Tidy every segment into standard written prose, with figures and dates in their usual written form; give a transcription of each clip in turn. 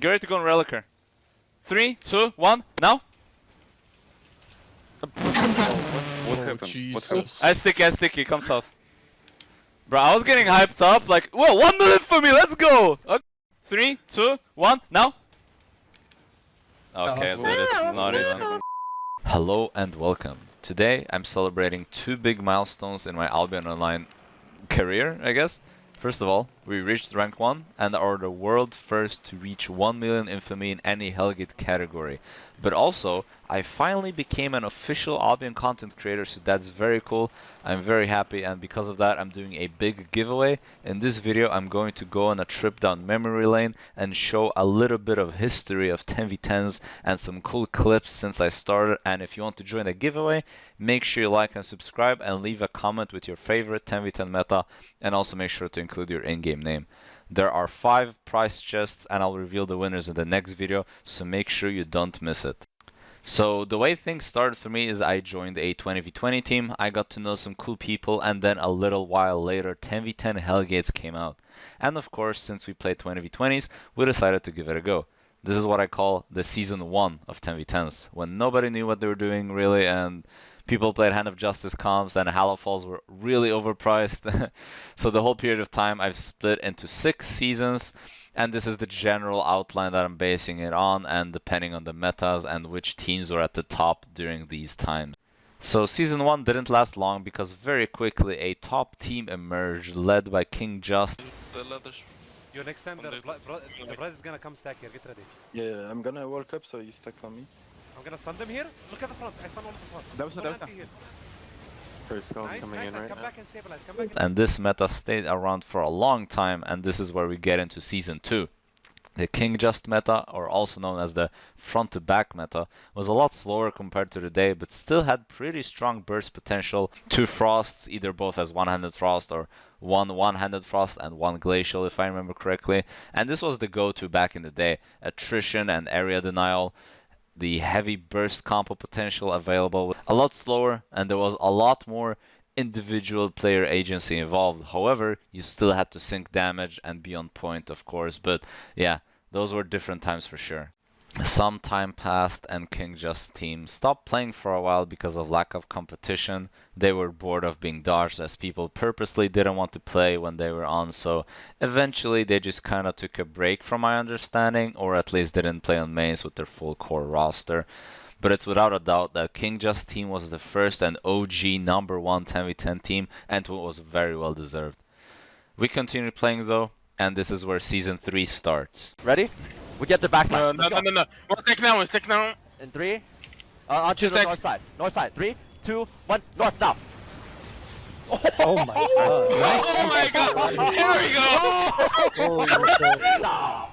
Get ready to go on Relicer. 3, 2, 1, now! What happened? Jesus. What happened? I sticky, come south. Bro, I was getting hyped up, like, whoa, 1 minute for me, let's go! Okay. 3, 2, 1, now! Okay, Awesome. dude, it's not even. Hello and welcome. Today I'm celebrating 2 big milestones in my Albion Online career, I guess. First of all, we reached rank 1 and are the world first to reach 1 million infamy in any Hellgate category. But also, I finally became an official Albion content creator, so that's very cool. I'm very happy, and because of that I'm doing a big giveaway. In this video I'm going to go on a trip down memory lane and show a little bit of history of 10v10s and some cool clips since I started. And if you want to join the giveaway, make sure you like and subscribe and leave a comment with your favorite 10v10 meta, and also make sure to include your in-game name. There are 5 prize chests and I'll reveal the winners in the next video, so make sure you don't miss it. So the way things started for me is I joined a 20v20 team, I got to know some cool people, and then a little while later 10v10 Hellgates came out. And of course, since we played 20v20s, we decided to give it a go. This is what I call the season 1 of 10v10s, when nobody knew what they were doing really, and people played Hand of Justice comps and Hollow Falls were really overpriced. So the whole period of time I've split into 6 seasons, and this is the general outline that I'm basing it on, and depending on the metas and which teams were at the top during these times. So season 1 didn't last long because very quickly a top team emerged led by King Just. Yo, next time the blood is gonna come stack here, get ready. Yeah, I'm gonna walk up so you stack on me. I'm gonna stun them here. Look at the front. I stun all of the front. That was Don't here. First skull's Nice, coming nice. in right Come now. back and stabilize. Come back. And this meta stayed around for a long time, and this is where we get into season 2. The King Just meta, or also known as the front to back meta, was a lot slower compared to today, but still had pretty strong burst potential. 2 frosts, either both as one-handed frost or one-handed frost and 1 glacial if I remember correctly. And this was the go-to back in the day. Attrition and area denial. The heavy burst combo potential available, a lot slower, and there was a lot more individual player agency involved. However, you still had to sink damage and be on point, of course, but yeah, those were different times for sure. Some time passed and King Just team stopped playing for a while because of lack of competition. They were bored of being dodged as people purposely didn't want to play when they were on, so eventually they just kinda took a break from my understanding, or at least didn't play on mains with their full core roster. But it's without a doubt that King Just team was the first and OG #1 10v10 team, and it was very well deserved. We continued playing though, and this is where season 3 starts. Ready? We get the back line. No. One stick now. In 3. Onto the north side. North side. 3, 2, 1. North now. Oh my god. Oh my god! Here we go! No.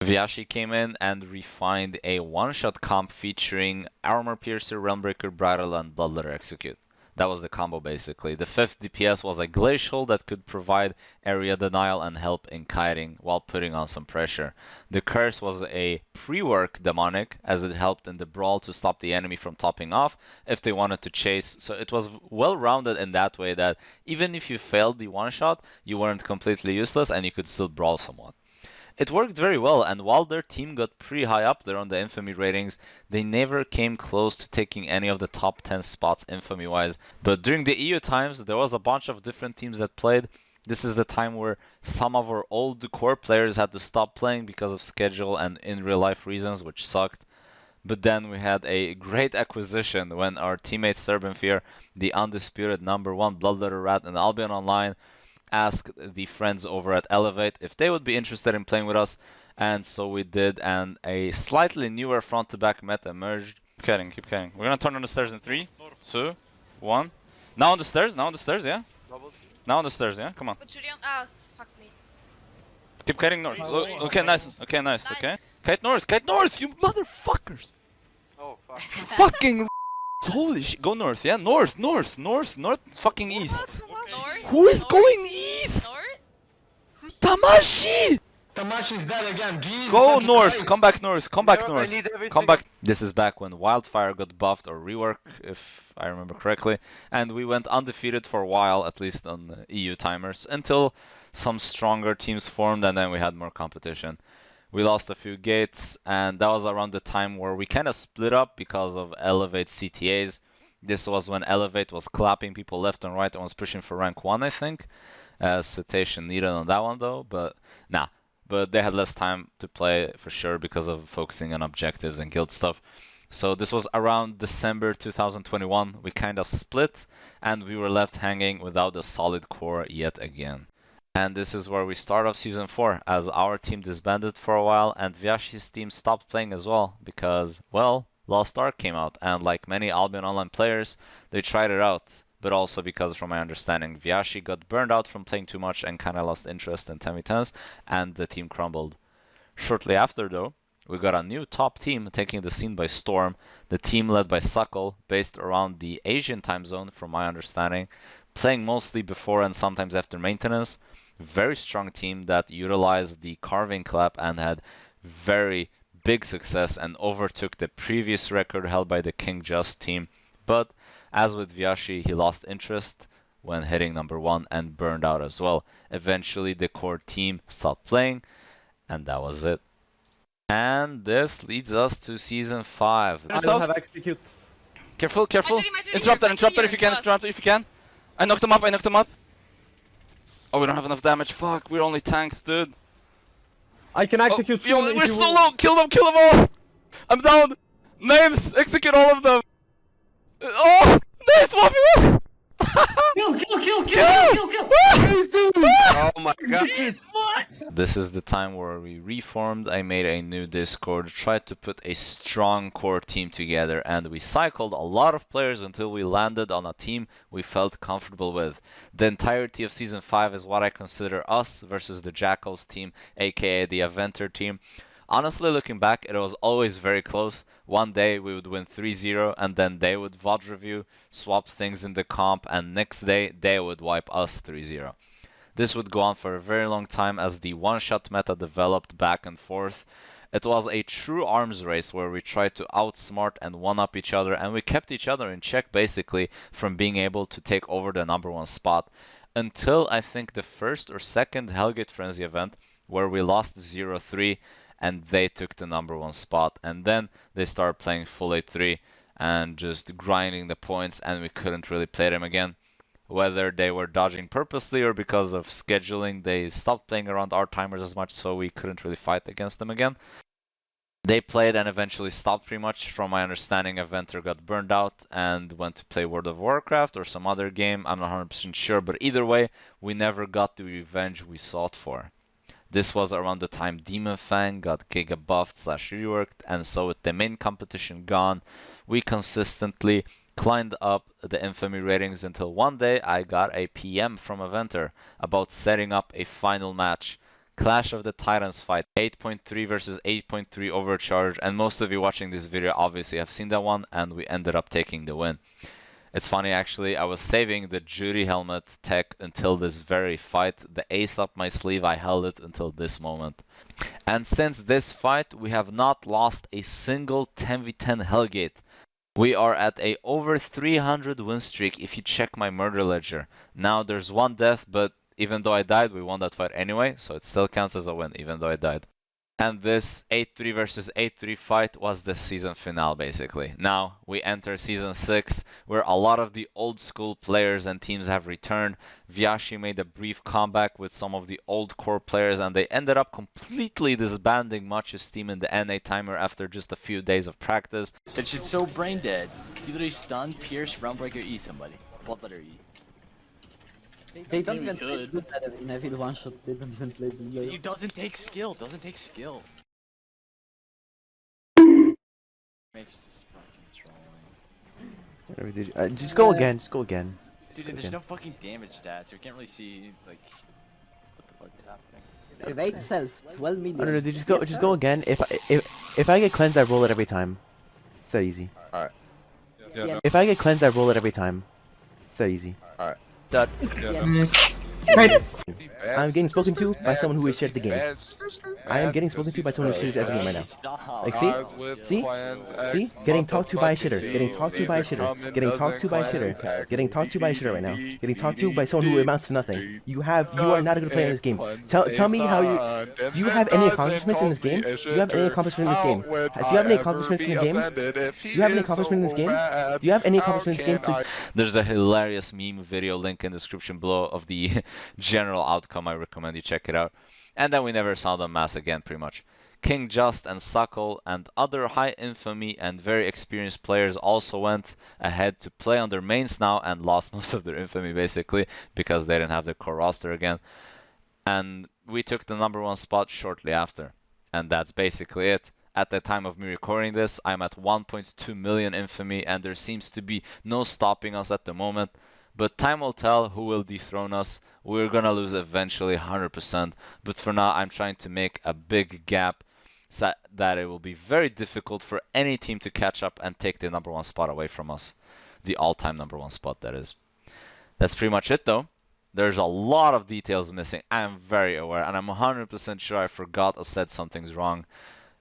Vyashi came in and refined a one-shot comp featuring Armor Piercer, Realmbreaker, Bridal, and Bloodletter Execute. That was the combo basically. The 5th DPS was a Glacial that could provide area denial and help in kiting while putting on some pressure. The Curse was a pre-work demonic as it helped in the brawl to stop the enemy from topping off if they wanted to chase, so it was well rounded in that way that even if you failed the one-shot, you weren't completely useless and you could still brawl someone. It worked very well, and while their team got pretty high up there on the infamy ratings, they never came close to taking any of the top 10 spots infamy wise. But during the EU times, there was a bunch of different teams that played. This is the time where some of our old core players had to stop playing because of schedule and in real life reasons, which sucked. But then we had a great acquisition when our teammate Serbenfear, the undisputed #1 Bloodletter Rat in Albion Online, asked the friends over at Elevate if they would be interested in playing with us, and so we did, and a slightly newer front to back meta emerged. Keep kidding. We're gonna turn on the stairs in 3, 2, 1. Now on the stairs, yeah? Now on the stairs, yeah? Come on. But you don't fuck me. Keep kiting north. Okay, nice, okay. Kite north, you motherfuckers! Oh fuck. Fucking holy shit, go north, yeah? North, fucking east. North? Who is going east? North? Tamashi! Tamash is dead again. Jesus Go fucking north, Christ. come back north, come back No, I north. need every Come single- back. This is back when Wildfire got buffed or reworked, if I remember correctly, and we went undefeated for a while, at least on the EU timers, until some stronger teams formed and then we had more competition. We lost a few gates, and that was around the time where we kind of split up because of Elevate CTAs. This was when Elevate was clapping people left and right and was pushing for rank 1, I think. Citation needed on that one though, but nah. But they had less time to play for sure because of focusing on objectives and guild stuff. So this was around December 2021. We kind of split and we were left hanging without a solid core yet again. And this is where we start off Season 4, as our team disbanded for a while and Vyashi's team stopped playing as well because, well, Lost Ark came out, and like many Albion Online players, they tried it out. But also because, from my understanding, Vyashi got burned out from playing too much and kinda lost interest in 10v10s, and the team crumbled. Shortly after though, we got a new top team taking the scene by storm, the team led by Suckle, based around the Asian time zone from my understanding, playing mostly before and sometimes after maintenance. Very strong team that utilized the carving clap and had very big success and overtook the previous record held by the King Just team. But as with Vyashi, he lost interest when hitting number 1 and burned out as well. Eventually the core team stopped playing and that was it. And this leads us to Season 5. I don't have execute. Careful, careful. My Judy Interrupt that, here, interrupt that if you can, close. interrupt it if you can. I knocked him up, I knocked him up. Oh, we don't have enough damage. Fuck, we're only tanks, dude. I can execute Yo, soon we're if you so low! Kill them all! I'm down! Names! Execute all of them! Oh! Names! Swap you up! Kill! Oh my god. This is the time where we reformed. I made a new Discord, tried to put a strong core team together, and we cycled a lot of players until we landed on a team we felt comfortable with. The entirety of Season 5 is what I consider us versus the Jackals team, aka the Aventer team. Honestly, looking back, it was always very close. One day we would win 3-0 and then they would VOD review, swap things in the comp, and next day they would wipe us 3-0. This would go on for a very long time as the one-shot meta developed back and forth. It was a true arms race where we tried to outsmart and one-up each other, and we kept each other in check basically from being able to take over the number 1 spot. Until I think the first or second Hellgate Frenzy event where we lost 0-3 and they took the number 1 spot, and then they started playing full 8-3 and just grinding the points, and we couldn't really play them again. Whether they were dodging purposely or because of scheduling, they stopped playing around our timers as much, so we couldn't really fight against them again. They played and eventually stopped pretty much. From my understanding, Aventer got burned out and went to play World of Warcraft or some other game, I'm not 100% sure, but either way, we never got the revenge we sought for. This was around the time Demon Fang got Giga buffed / reworked, and so with the main competition gone, we consistently climbed up the Infamy ratings until one day I got a PM from Aventer about setting up a final match. Clash of the Titans fight, 8.3 versus 8.3 overcharge, and most of you watching this video obviously have seen that one, and we ended up taking the win. It's funny actually, I was saving the Judy helmet tech until this very fight. The ace up my sleeve, I held it until this moment. And since this fight, we have not lost a single 10v10 Hellgate. We are at a over 300 win streak if you check my murder ledger. Now there's one death, but even though I died, we won that fight anyway, so it still counts as a win even though I died. And this 8-3 versus 8-3 fight was the season finale basically. Now we enter Season 6 where a lot of the old school players and teams have returned. Vyashi made a brief comeback with some of the old core players and they ended up completely disbanding Much's team in the NA timer after just a few days of practice. That shit's so brain dead. You literally stun, pierce, roundbreaker, E somebody. What letter E? They don't even could. play good in every one shot, they don't even play the It doesn't take skill, doesn't take skill. Makes this fucking trolling. Whatever, dude. Just go again, just go again. Dude, there's no fucking damage stats. You can't really see, like, what the fuck is happening. Evade self, 12 million. I don't know, dude. Just go again. If I get cleansed, I roll it every time. It's that easy. Alright. Yeah. If I get cleansed, I roll it every time. It's that easy. Alright. Yeah. I'm getting spoken to by someone who has shared the game. I am getting spoken to by someone who shooters at the game right now. Stop. Like, see? See? See? Getting talked to by a shitter. Getting talked to by a shitter. Getting talked to by a shitter. Getting talked to by a shitter right now. Getting talked to by someone who amounts to nothing. You are not a good player in this game. Tell me how you. Do you have any accomplishments in this game? Do you have any accomplishments in this game? Do you have any accomplishments in the game? Do you have any accomplishments in this game? Do you have any accomplishments in this game? Please. There's a hilarious meme video link in the description below of the general outcome. I recommend you check it out. And then we never saw them mass again, pretty much. King Just and Suckle and other high infamy and very experienced players also went ahead to play on their mains now and lost most of their infamy basically because they didn't have their core roster again. And we took the #1 spot shortly after. And that's basically it. At the time of me recording this, I'm at 1.2 million infamy and there seems to be no stopping us at the moment. But time will tell who will dethrone us. We're gonna lose eventually 100%. But for now, I'm trying to make a big gap so that it will be very difficult for any team to catch up and take the #1 spot away from us. The all-time #1 spot, that is. That's pretty much it though. There's a lot of details missing. I'm very aware and I'm 100% sure I forgot or said something's wrong.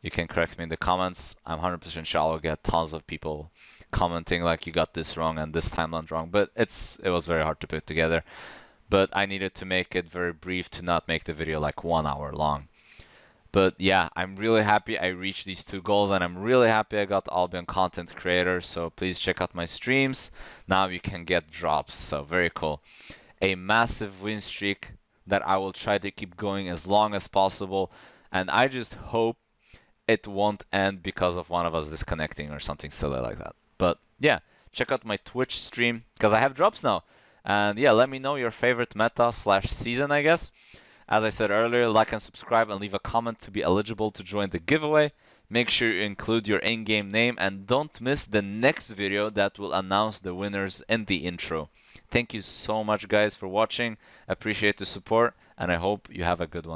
You can correct me in the comments. I'm 100% sure I'll get tons of people commenting like you got this wrong and this timeline wrong, but it was very hard to put together. But I needed to make it very brief to not make the video like 1 hour long. But yeah, I'm really happy I reached these 2 goals and I'm really happy I got Albion content creator. So please check out my streams. Now you can get drops, so very cool. A massive win streak that I will try to keep going as long as possible. And I just hope it won't end because of one of us disconnecting or something silly like that. But yeah, check out my Twitch stream because I have drops now. And yeah, let me know your favorite meta/season, I guess. As I said earlier, like and subscribe and leave a comment to be eligible to join the giveaway. Make sure you include your in-game name and don't miss the next video that will announce the winners in the intro. Thank you so much guys for watching. Appreciate the support and I hope you have a good one.